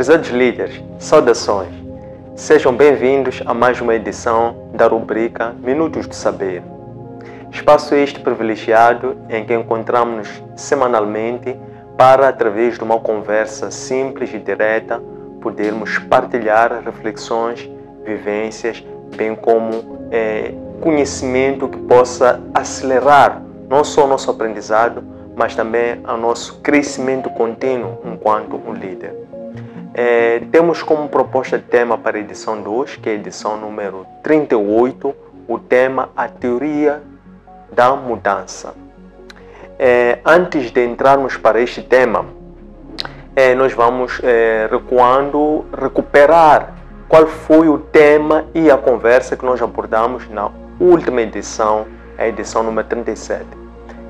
Prezados líderes, saudações. Sejam bem-vindos a mais uma edição da rubrica Minutos do Saber. Espaço este privilegiado em que encontramos-nos semanalmente para, através de uma conversa simples e direta, podermos partilhar reflexões, vivências, bem como conhecimento que possa acelerar não só o nosso aprendizado, mas também o nosso crescimento contínuo enquanto um líder. Temos como proposta de tema para a edição 2, que é a edição número 38, o tema A Teoria da Mudança. Antes de entrarmos para este tema, nós vamos recuperar qual foi o tema e a conversa que nós abordamos na última edição, a edição número 37.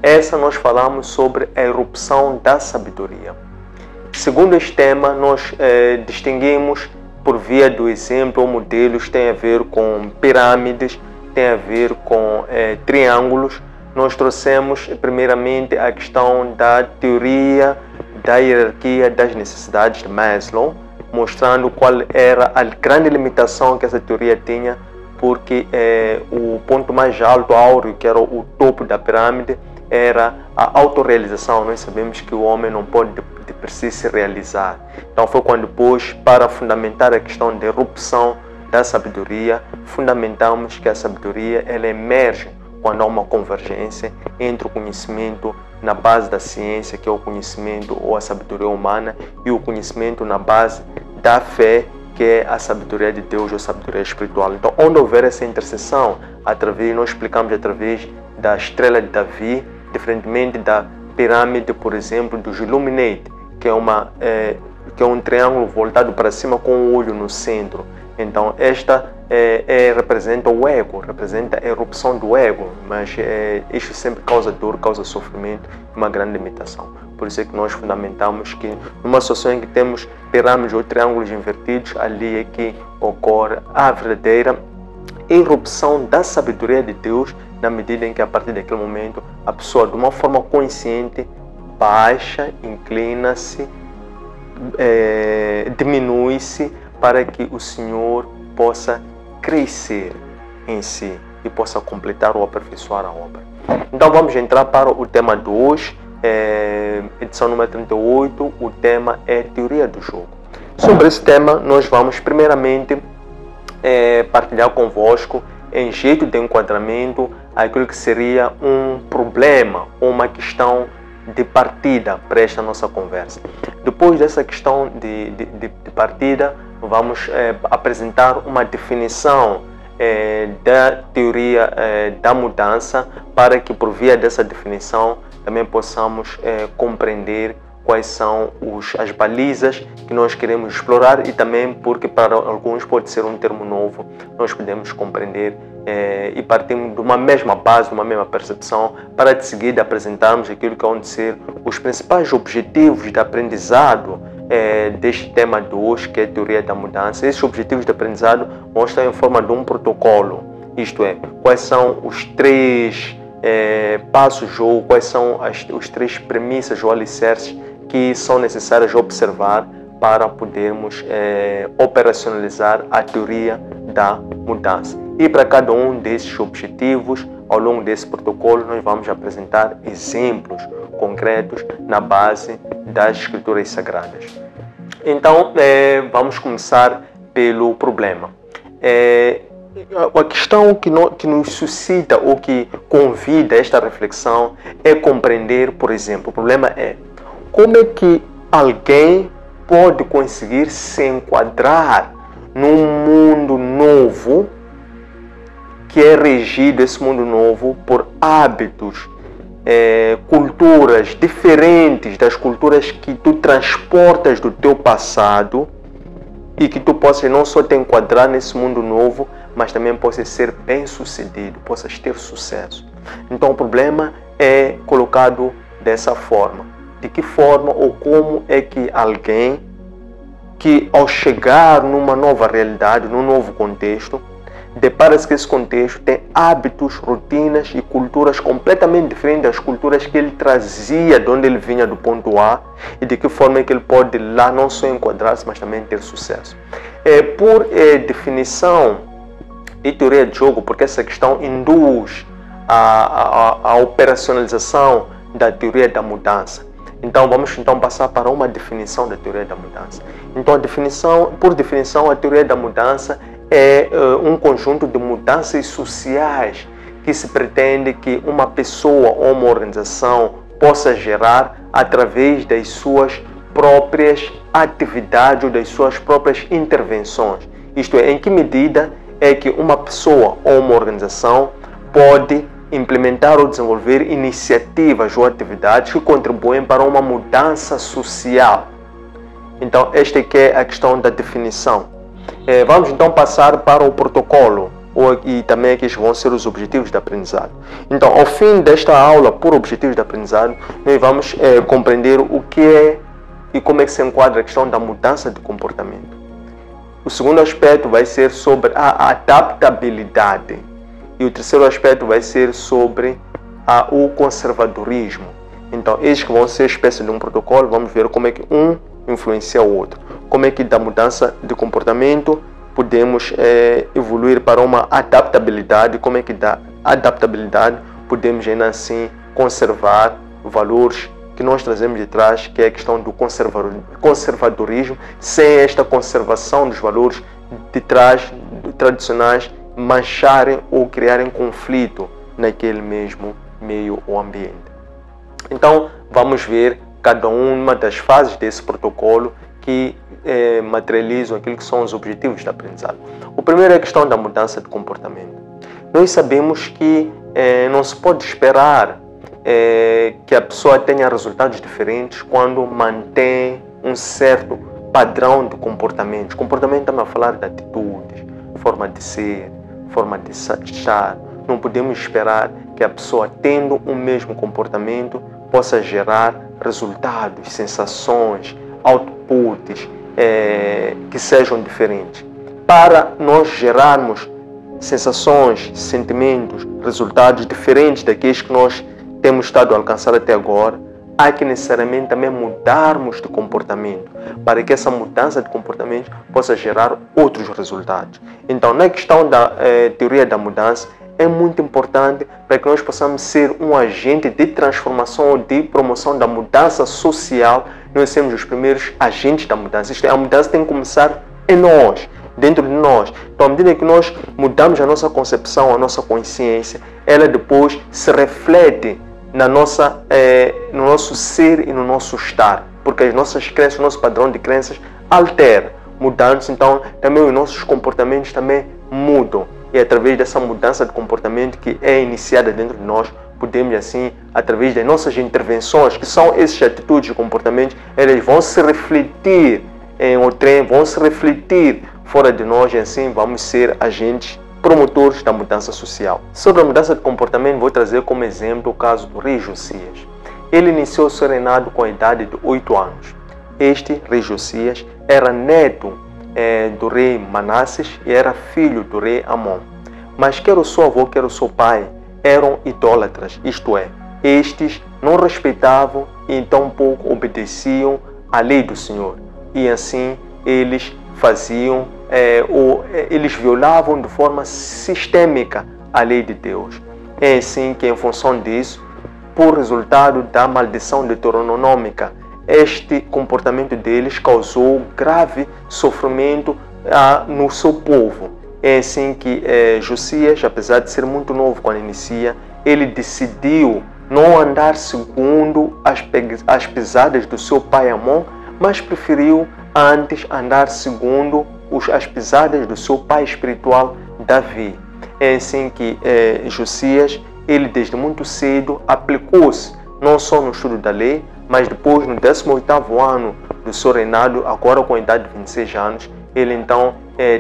Essa nós falamos sobre a erupção da sabedoria. Segundo este tema, nós distinguimos por via do exemplo ou modelos, tem a ver com pirâmides, tem a ver com triângulos. Nós trouxemos primeiramente a questão da teoria da hierarquia das necessidades de Maslow, mostrando qual era a grande limitação que essa teoria tinha, porque o ponto mais alto, áureo, que era o topo da pirâmide, era a autorrealização. Nós sabemos que o homem não pode de per si se realizar. Então foi quando depois, para fundamentar a questão da erupção da sabedoria, fundamentamos que a sabedoria ela emerge quando há uma convergência entre o conhecimento na base da ciência, que é o conhecimento ou a sabedoria humana, e o conhecimento na base da fé, que é a sabedoria de Deus ou a sabedoria espiritual. Então, onde houver essa interseção, nós explicamos através da estrela de Davi, diferentemente da pirâmide, por exemplo, dos Illuminati, que é um triângulo voltado para cima com um olho no centro. Então, esta representa o ego, representa a erupção do ego, mas isso sempre causa dor, causa sofrimento e uma grande limitação. Por isso é que nós fundamentamos que numa situação em que temos pirâmides ou triângulos invertidos, ali é que ocorre a verdadeira erupção da sabedoria de Deus, na medida em que a partir daquele momento a pessoa de uma forma consciente baixa, inclina-se, diminui-se para que o Senhor possa crescer em si e possa completar ou aperfeiçoar a obra. Então vamos entrar para o tema de hoje, edição número 38, o tema é Teoria do Jogo. Sobre esse tema nós vamos primeiramente partilhar convosco em jeito de enquadramento aquilo que seria um problema ou uma questão de partida para esta nossa conversa. Depois dessa questão de partida, vamos apresentar uma definição da teoria da mudança, para que por via dessa definição também possamos compreender quais são as balizas que nós queremos explorar, e também porque para alguns pode ser um termo novo, nós podemos compreender e partimos de uma mesma base, de uma mesma percepção, para de seguida apresentarmos aquilo que vão ser os principais objetivos de aprendizado deste tema de hoje, que é a teoria da mudança. Esses objetivos de aprendizado vão estar em forma de um protocolo, isto é, quais são os três passos ou quais são os três premissas ou alicerces que são necessárias observar para podermos operacionalizar a teoria da mudança. E para cada um desses objetivos, ao longo desse protocolo, nós vamos apresentar exemplos concretos na base das Escrituras Sagradas. Então, vamos começar pelo problema. A questão que nos suscita ou que convida a esta reflexão é compreender, por exemplo, o problema é como é que alguém pode conseguir se enquadrar num mundo novo, que é regido, esse mundo novo, por hábitos, culturas diferentes das culturas que tu transportas do teu passado, e que tu possas não só te enquadrar nesse mundo novo, mas também possas ser bem sucedido, possas ter sucesso. Então o problema é colocado dessa forma. De que forma ou como é que alguém que ao chegar numa nova realidade, num novo contexto, depara-se que esse contexto tem hábitos, rotinas e culturas completamente diferentes das culturas que ele trazia de onde ele vinha do ponto A e de que forma é que ele pode lá não só enquadrar-se, mas também ter sucesso. Por definição e teoria de jogo, porque essa questão induz a operacionalização da teoria da mudança. Então, vamos passar para uma definição da teoria da mudança. Então, por definição, a teoria da mudança é um conjunto de mudanças sociais que se pretende que uma pessoa ou uma organização possa gerar através das suas próprias atividades ou das suas próprias intervenções. Isto é, em que medida é que uma pessoa ou uma organização pode implementar ou desenvolver iniciativas ou atividades que contribuem para uma mudança social. Então, esta aqui é a questão da definição. Vamos então passar para o protocolo, e também aqui vão ser os objetivos de aprendizado. Então, ao fim desta aula por objetivos de aprendizado, nós vamos compreender o que é e como é que se enquadra a questão da mudança de comportamento. O segundo aspecto vai ser sobre a adaptabilidade. E o terceiro aspecto vai ser sobre o conservadorismo. Então, estes que vão ser espécies de um protocolo, vamos ver como é que um influencia o outro. Como é que da mudança de comportamento podemos evoluir para uma adaptabilidade, como é que da adaptabilidade podemos ainda assim conservar valores que nós trazemos de trás, que é a questão do conservadorismo, sem esta conservação dos valores de trás, tradicionais, mancharem ou criarem conflito naquele mesmo meio ou ambiente. Então, vamos ver cada uma das fases desse protocolo que materializam aquilo que são os objetivos de aprendizado. O primeiro é a questão da mudança de comportamento. Nós sabemos que não se pode esperar que a pessoa tenha resultados diferentes quando mantém um certo padrão de comportamento. Comportamento também a falar de atitudes, forma de ser, forma de estar. Não podemos esperar que a pessoa, tendo o mesmo comportamento, possa gerar resultados, sensações, outputs que sejam diferentes. Para nós gerarmos sensações, sentimentos, resultados diferentes daqueles que nós temos estado a alcançar até agora, há que necessariamente também mudarmos de comportamento, para que essa mudança de comportamento possa gerar outros resultados. Então, na questão da teoria da mudança, é muito importante para que nós possamos ser um agente de transformação ou de promoção da mudança social. Nós somos os primeiros agentes da mudança. Isto é, a mudança tem que começar em nós, dentro de nós. Então, à medida que nós mudamos a nossa concepção, a nossa consciência, ela depois se reflete no nosso ser e no nosso estar, porque as nossas crenças, o nosso padrão de crenças altera, mudando-se, então também os nossos comportamentos também mudam. E através dessa mudança de comportamento que é iniciada dentro de nós, podemos assim, através das nossas intervenções, que são essas atitudes e comportamentos, eles vão se refletir em outrem, vão se refletir fora de nós, e assim vamos ser agentes promotores da mudança social. Sobre a mudança de comportamento, vou trazer como exemplo o caso do rei Josias. Ele iniciou seu reinado com a idade de 8 anos. Este rei Josias era neto do rei Manasses e era filho do rei Amon. Mas quer o seu avô, quer o seu pai, eram idólatras, isto é, estes não respeitavam e tampouco obedeciam à lei do Senhor. E assim eles faziam, eles violavam de forma sistêmica a lei de Deus. É assim que, em função disso, por resultado da maldição deuteronômica, este comportamento deles causou grave sofrimento no seu povo. É assim que Josias, apesar de ser muito novo quando inicia, ele decidiu não andar segundo as pisadas do seu pai Amon, mas preferiu antes andar segundo as pisadas do seu pai espiritual Davi. É assim que Josias, ele desde muito cedo aplicou-se não só no estudo da lei, mas depois no 18º ano do seu reinado, agora com a idade de 26 anos, ele então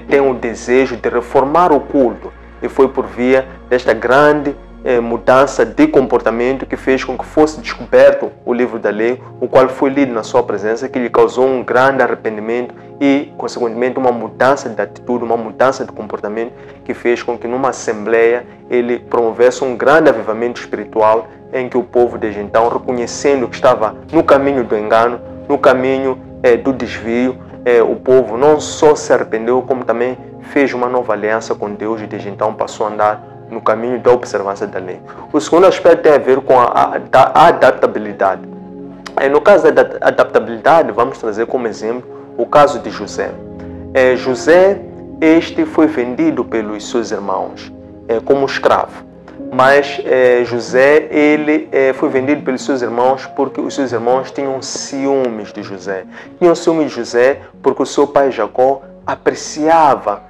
tem o desejo de reformar o culto. E foi por via desta grande mudança de comportamento que fez com que fosse descoberto o livro da lei, o qual foi lido na sua presença, que lhe causou um grande arrependimento e, consequentemente, uma mudança de atitude, uma mudança de comportamento que fez com que numa assembleia ele promovesse um grande avivamento espiritual em que o povo desde então, reconhecendo que estava no caminho do engano, no caminho do desvio, o povo não só se arrependeu, como também fez uma nova aliança com Deus e desde então passou a andar no caminho da observância da lei. O segundo aspecto tem a ver com a adaptabilidade. No caso da adaptabilidade, vamos trazer como exemplo o caso de José. José, este foi vendido pelos seus irmãos como escravo. Mas José, ele foi vendido pelos seus irmãos porque os seus irmãos tinham ciúmes de José. Tinham ciúmes de José porque o seu pai Jacó apreciava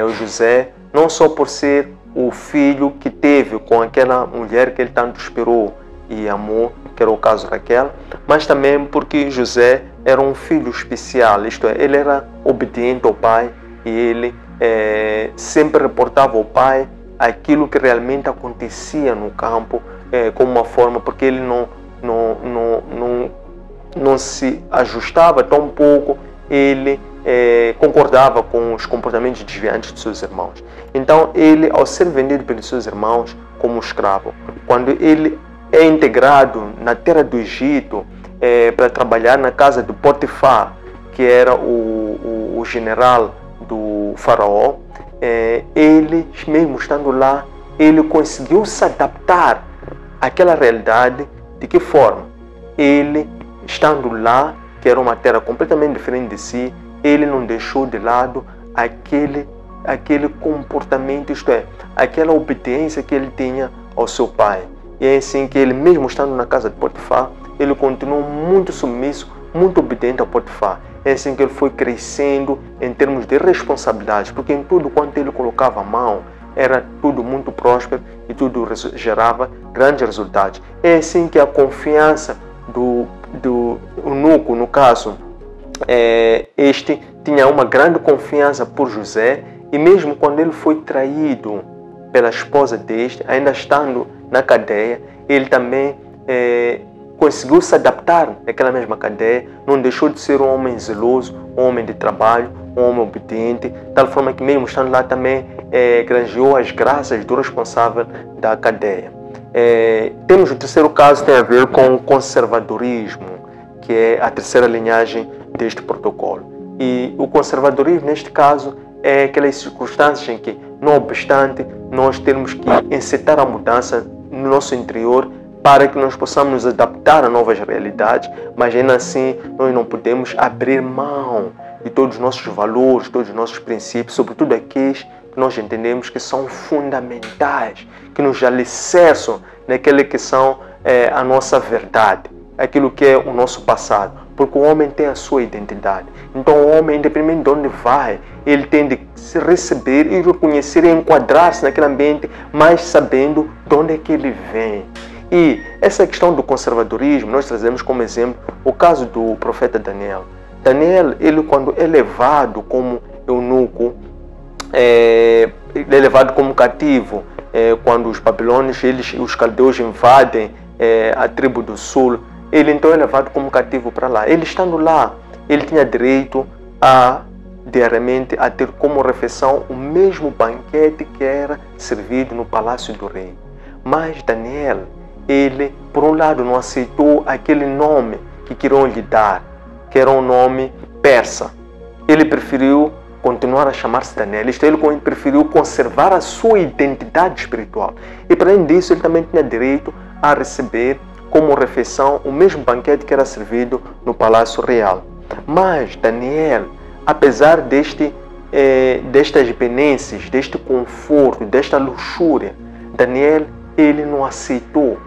o José, não só por ser o filho que teve com aquela mulher que ele tanto esperou e amou, que era o caso de Raquel, mas também porque José era um filho especial, isto é, ele era obediente ao pai e ele sempre reportava ao pai aquilo que realmente acontecia no campo, como uma forma, porque ele não se ajustava tão pouco, ele concordava com os comportamentos desviantes de seus irmãos. Então ele, ao ser vendido pelos seus irmãos como escravo, quando ele é integrado na terra do Egito para trabalhar na casa de Potifar, que era o general do faraó, ele, mesmo estando lá, ele conseguiu se adaptar àquela realidade. De que forma? Ele, estando lá, que era uma terra completamente diferente de si, ele não deixou de lado aquele comportamento, isto é, aquela obediência que ele tinha ao seu pai. E é assim que ele, mesmo estando na casa de Potifar, ele continuou muito submisso, muito obediente a Potifar. É assim que ele foi crescendo em termos de responsabilidade, porque em tudo quanto ele colocava a mão, era tudo muito próspero e tudo gerava grandes resultados. É assim que a confiança do eunuco, no caso, este tinha uma grande confiança por José, e mesmo quando ele foi traído pela esposa deste, ainda estando na cadeia, ele também conseguiu se adaptar naquela mesma cadeia, não deixou de ser um homem zeloso, um homem de trabalho, um homem obediente, de tal forma que mesmo estando lá também granjeou as graças do responsável da cadeia. Temos o terceiro caso, tem a ver com o conservadorismo, que é a terceira linhagem deste protocolo. E o conservadorismo, neste caso, é aquelas circunstâncias em que, não obstante, nós temos que encetar a mudança no nosso interior para que nós possamos nos adaptar a novas realidades, mas ainda assim nós não podemos abrir mão de todos os nossos valores, todos os nossos princípios, sobretudo aqueles que nós entendemos que são fundamentais, que nos alicerçam naquele que são a nossa verdade, aquilo que é o nosso passado. Porque o homem tem a sua identidade. Então o homem, independente de onde vai, ele tem de se receber e reconhecer e enquadrar-se naquele ambiente, mas sabendo de onde é que ele vem. E essa questão do conservadorismo, nós trazemos como exemplo o caso do profeta Daniel. Daniel, ele quando é levado como eunuco, é levado como cativo, quando os babilônios, os caldeus invadem a tribo do sul, ele então é levado como cativo para lá. Ele estando lá, ele tinha direito diariamente a ter como refeição o mesmo banquete que era servido no palácio do rei. Mas Daniel, ele, por um lado, não aceitou aquele nome que queriam lhe dar, que era um nome persa. Ele preferiu continuar a chamar-se Daniel. Isto é, ele preferiu conservar a sua identidade espiritual. E para além disso, ele também tinha direito a receber como refeição o mesmo banquete que era servido no palácio real. Mas Daniel, apesar destas benências, deste conforto, desta luxúria, Daniel, ele não aceitou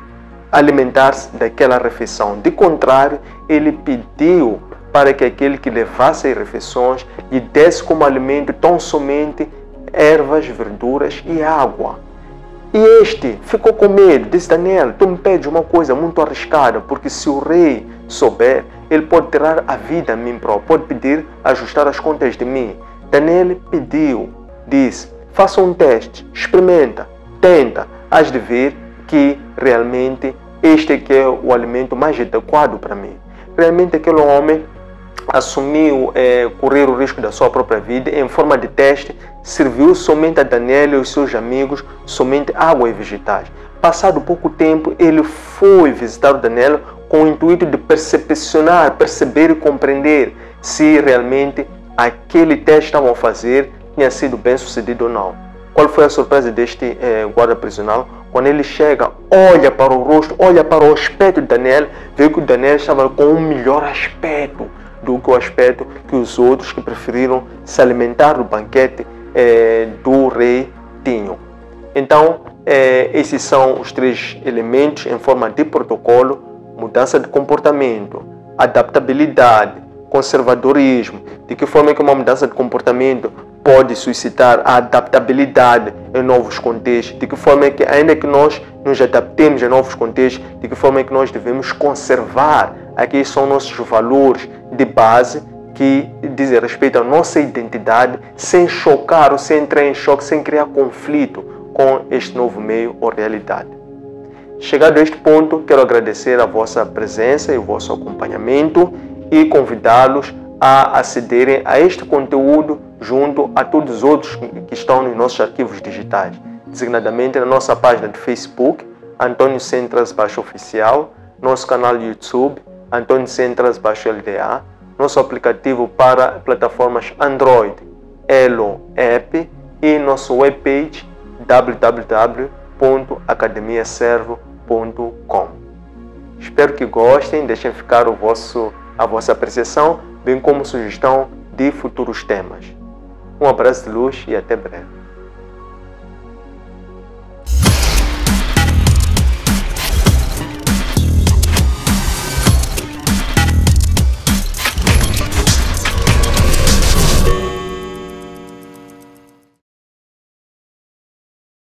alimentar-se daquela refeição. De contrário, ele pediu para que aquele que levasse as refeições lhe desse como alimento tão somente ervas, verduras e água. E este ficou com medo, disse: Daniel, tu me pedes uma coisa muito arriscada, porque se o rei souber, ele pode tirar a vida a mim próprio, pode pedir ajustar as contas de mim. Daniel pediu, disse: faça um teste, experimenta, tenta, hás de ver que realmente este aqui é o alimento mais adequado para mim. Realmente aquele homem assumiu correr o risco da sua própria vida em forma de teste, serviu somente a Daniel e os seus amigos somente água e vegetais. Passado pouco tempo, ele foi visitar o Daniel com o intuito de percepcionar, perceber e compreender se realmente aquele teste que estavam a fazer tinha sido bem sucedido ou não. Qual foi a surpresa deste guarda prisional? Quando ele chega, olha para o rosto, olha para o aspecto de Daniel, vê que o Daniel estava com um melhor aspecto do que o aspecto que os outros que preferiram se alimentar do banquete do rei tinham. Então, esses são os 3 elementos em forma de protocolo: mudança de comportamento, adaptabilidade, conservadorismo. De que forma que uma mudança de comportamento pode suscitar a adaptabilidade em novos contextos, de que forma que, ainda que nós nos adaptemos a novos contextos, de que forma que nós devemos conservar aqueles são nossos valores de base que dizem respeito à nossa identidade, sem chocar ou sem entrar em choque, sem criar conflito com este novo meio ou realidade. Chegado a este ponto, quero agradecer a vossa presença e o vosso acompanhamento e convidá-los a acederem a este conteúdo junto a todos os outros que estão nos nossos arquivos digitais, designadamente na nossa página de Facebook, Antônio Centras Oficial, nosso canal de YouTube, Antônio Centras LDA, nosso aplicativo para plataformas Android, Elo App, e nosso webpage www.academiaservo.com. Espero que gostem, deixem ficar a vossa apreciação, bem como sugestão de futuros temas. Um abraço de luz e até breve.